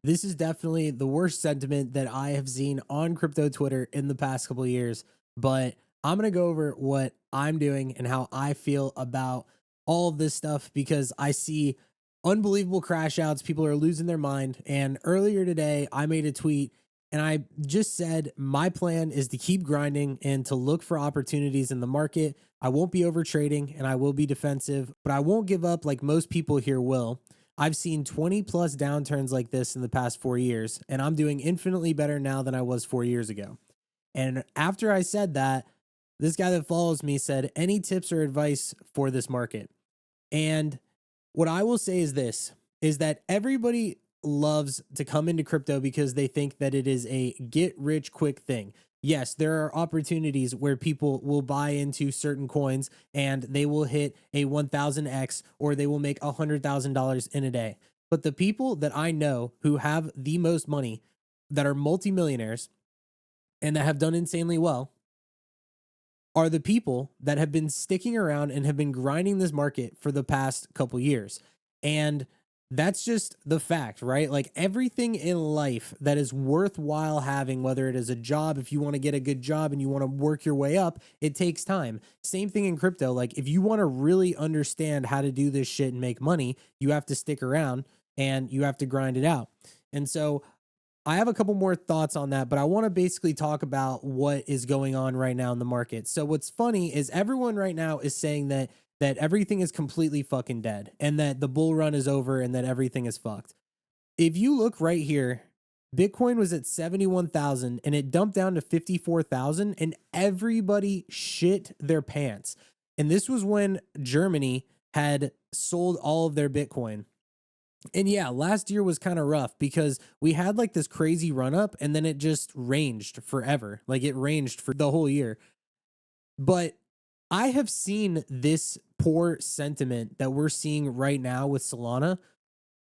this is definitely the worst sentiment that I have seen on crypto Twitter in the past couple of years. But I'm going to go over what I'm doing and how I feel about all of this stuff because I see unbelievable crash outs. People are losing their mind. And earlier today, I made a tweet and I just said my plan is to keep grinding and to look for opportunities in the market. I won't be over trading and I will be defensive, but I won't give up like most people here will. I've seen 20 plus downturns like this in the past 4 years, and I'm doing infinitely better now than I was 4 years ago. And after I said that, this guy that follows me said, any tips or advice for this market? And what I will say is this is that everybody loves to come into crypto because they think that it is a get rich quick thing. Yes, there are opportunities where people will buy into certain coins and they will hit a 1000x or they will make $100,000 in a day. But the people that I know who have the most money that are multimillionaires and that have done insanely well are the people that have been sticking around and have been grinding this market for the past couple years. And that's just the fact, right? Like everything in life that is worthwhile having, whether it is a job, if you want to get a good job and you want to work your way up, it takes time. Same thing in crypto. Like if you want to really understand how to do this shit and make money, you have to stick around and you have to grind it out. And so I have a couple more thoughts on that, but I want to basically talk about what is going on right now in the market. So what's funny is everyone right now is saying that everything is completely fucking dead and that the bull run is over and that everything is fucked. If you look right here, Bitcoin was at 71,000 and it dumped down to 54,000 and everybody shit their pants. And this was when Germany had sold all of their Bitcoin. And yeah, last year was kind of rough because we had like this crazy run up and then it just ranged forever. Like it ranged for the whole year. But I have seen this poor sentiment that we're seeing right now with Solana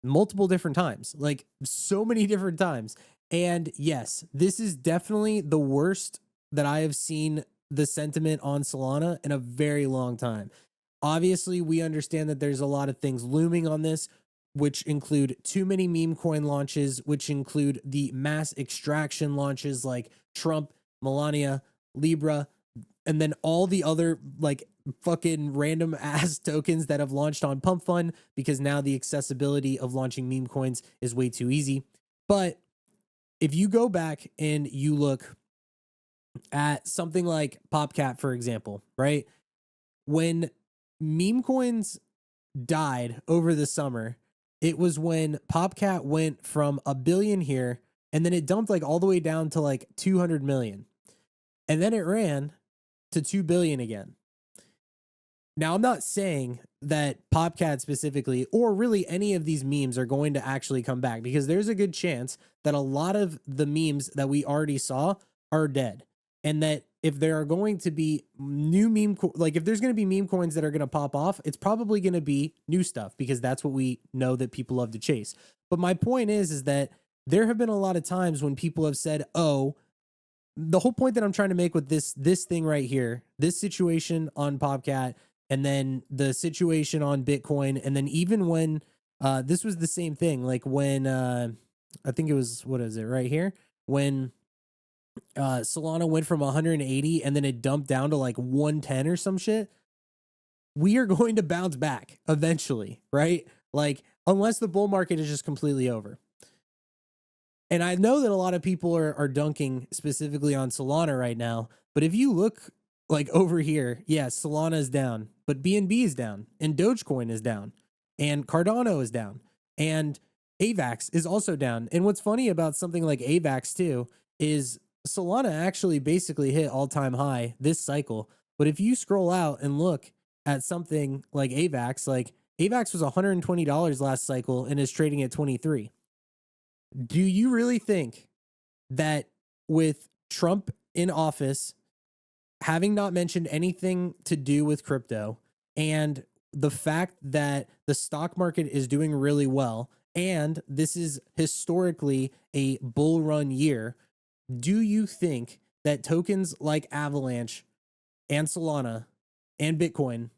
multiple different times, like so many different times. And yes, this is definitely the worst that I have seen the sentiment on Solana in a very long time. Obviously, we understand that there's a lot of things looming on this, which include too many meme coin launches, which include the mass extraction launches like Trump, Melania, Libra, and then all the other like fucking random ass tokens that have launched on Pump Fund because now the accessibility of launching meme coins is way too easy. But if you go back and you look at something like PopCat, for example, right? When meme coins died over the summer, it was when PopCat went from a billion here and then it dumped like all the way down to like 200 million. And then it ran to 2 billion again. Now, I'm not saying that PopCat specifically, or really any of these memes are going to actually come back because there's a good chance that a lot of the memes that we already saw are dead. And that if there are going to be new like if there's going to be meme coins that are going to pop off, it's probably going to be new stuff because that's what we know that people love to chase. But my point is that there have been a lot of times when people have said, oh, the whole point that I'm trying to make with this thing right here, this situation on PopCat, and then the situation on Bitcoin, and then even when this was the same thing, like when I think it was, what is it right here, when Solana went from 180 and then it dumped down to like 110 or some shit. We are going to bounce back eventually, right? Like unless the bull market is just completely over. And I know that a lot of people are dunking specifically on Solana right now, but if you look like over here, yeah, Solana is down, but BNB is down, and Dogecoin is down, and Cardano is down, and AVAX is also down. And what's funny about something like AVAX too is Solana actually basically hit all-time high this cycle. But if you scroll out and look at something like AVAX was $120 last cycle and is trading at 23. Do you really think that with Trump in office, having not mentioned anything to do with crypto, and the fact that the stock market is doing really well, and this is historically a bull run year, do you think that tokens like Avalanche and Solana and Bitcoin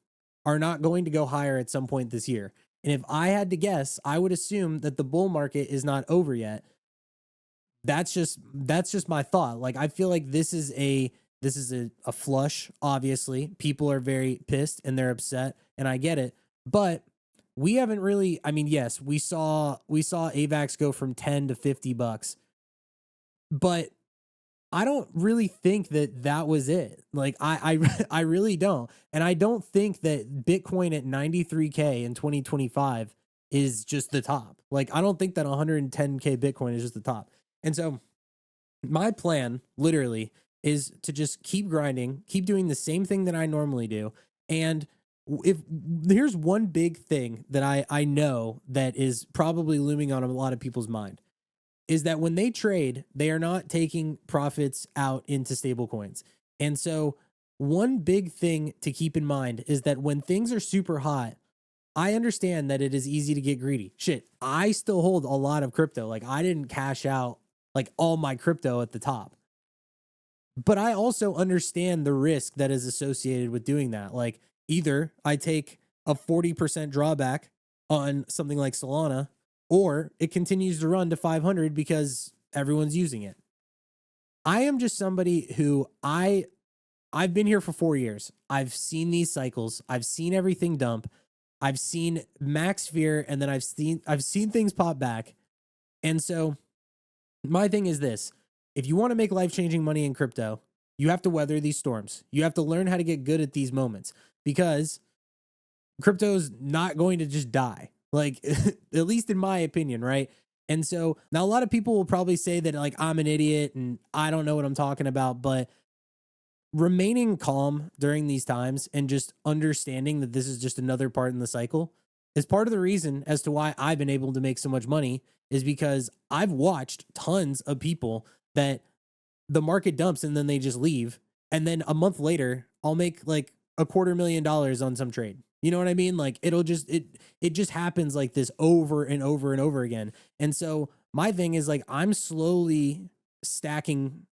are not going to go higher at some point this year? And if I had to guess, I would assume that the bull market is not over yet. That's just my thought. Like I feel like this is a flush. Obviously, people are very pissed and they're upset, and I get it. But we haven't really. I mean, yes, we saw AVAX go from 10 to $50, but I don't really think that that was it. Like I really don't, and I don't think that Bitcoin at 93K in 2025 is just the top. Like I don't think that 110K Bitcoin is just the top. And so my plan literally is to just keep grinding, keep doing the same thing that I normally do. And if here's one big thing that I know that is probably looming on a lot of people's mind is that when they trade, they are not taking profits out into stable coins. And so one big thing to keep in mind is that when things are super hot, I understand that it is easy to get greedy. Shit, I still hold a lot of crypto. Like I didn't cash out like all my crypto at the top. But I also understand the risk that is associated with doing that. Like either I take a 40% drawback on something like Solana, or it continues to run to 500 because everyone's using it. I am just somebody who I've been here for 4 years. I've seen these cycles. I've seen everything dump. I've seen max fear, and then I've seen things pop back. And so my thing is this: if you want to make life-changing money in crypto, you have to weather these storms. You have to learn how to get good at these moments, because crypto's not going to just die. Like at least in my opinion, right? And so now a lot of people will probably say that like I'm an idiot and I don't know what I'm talking about, but remaining calm during these times and just understanding that this is just another part in the cycle is part of the reason as to why I've been able to make so much money, is because I've watched tons of people that the market dumps and then they just leave. And then a month later, I'll make like $250,000 on some trade. You know what I mean? Like it just happens like this over and over and over again. And so my thing is like I'm slowly stacking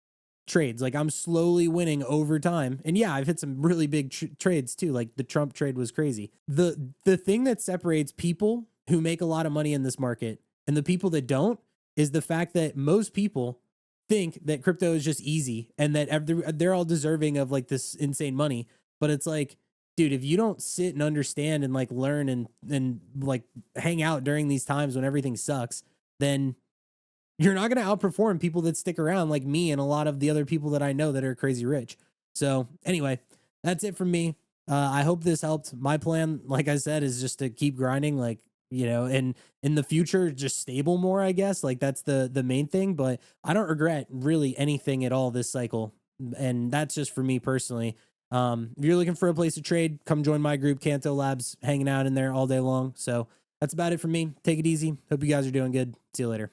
trades. Like I'm slowly winning over time. And yeah, I've hit some really big trades too. Like the Trump trade was crazy. The thing that separates people who make a lot of money in this market and the people that don't is the fact that most people think that crypto is just easy and that they're all deserving of like this insane money. But it's like, dude, if you don't sit and understand and like learn and like hang out during these times when everything sucks, then you're not going to outperform people that stick around like me and a lot of the other people that I know that are crazy rich. So anyway, that's it from me. I hope this helped. My plan, like I said, is just to keep grinding, like, you know, and in the future, just stable more, I guess. Like that's the main thing, but I don't regret really anything at all this cycle. And that's just for me personally. If you're looking for a place to trade, come join my group, Canto Labs, hanging out in there all day long. So that's about it for me. Take it easy. Hope you guys are doing good. See you later.